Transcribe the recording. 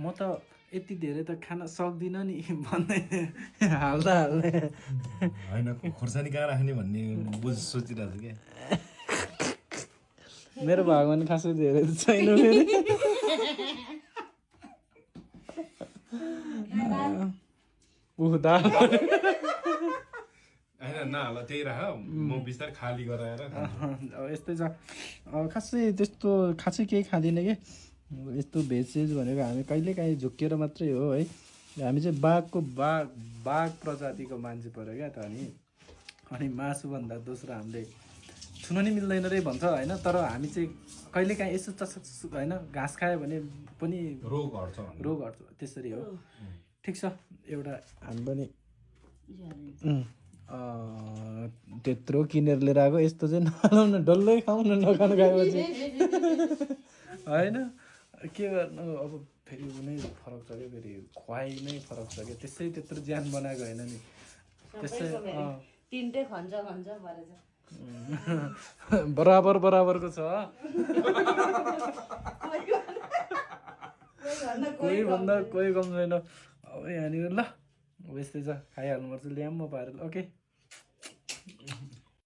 म त यति धेरै त खान सक्दिनँ नि भन्दै हाल्दा हाल्ने होइन खोर्सानी कहाँ राख्ने भन्ने सोचिरहेको छु क्या मेरो भगवान खासै धेरै त छैन फेरि दाल होइन नहाल त्यही राख म बिस्तारै खाली गराएर अब यस्तै छ खासै त्यस्तो खासै केही खाँदिनँ कि यस्तो भेज भनेको हामी कहिलेकाहीँ झुक्किएर मात्रै हो है हामी चाहिँ बाघ प्रजातिको मान्छे पऱ्यो क्या त अनि मासुभन्दा दोस्रो हामीले छुन नि मिल्दैन रे भन्छ होइन तर हामी चाहिँ कहिलेकाहीँ यसो चसक होइन घाँस खायो भने पनि रोग हट्छ त्यसरी हो ठिक छ एउटा हामी पनि त्यत्रो किनेर लिएर आएको यस्तो चाहिँ नखाउँ न डल्लै खाउँ न नखानु खाएपछि होइन के गर्नु अब फेरि नै फरक छ क्या फेरि खुवाइ नै फरक छ क्या त्यसै त्यत्रो ज्यान बनाएको होइन नि त्यसै तिनटै खन्छ बराबरको छ कोही भन्दा कोही कम छैन अब यहाँनिर ल अब यस्तै छ खाइहाल्नुपर्छ ल्याम म पारेर ओके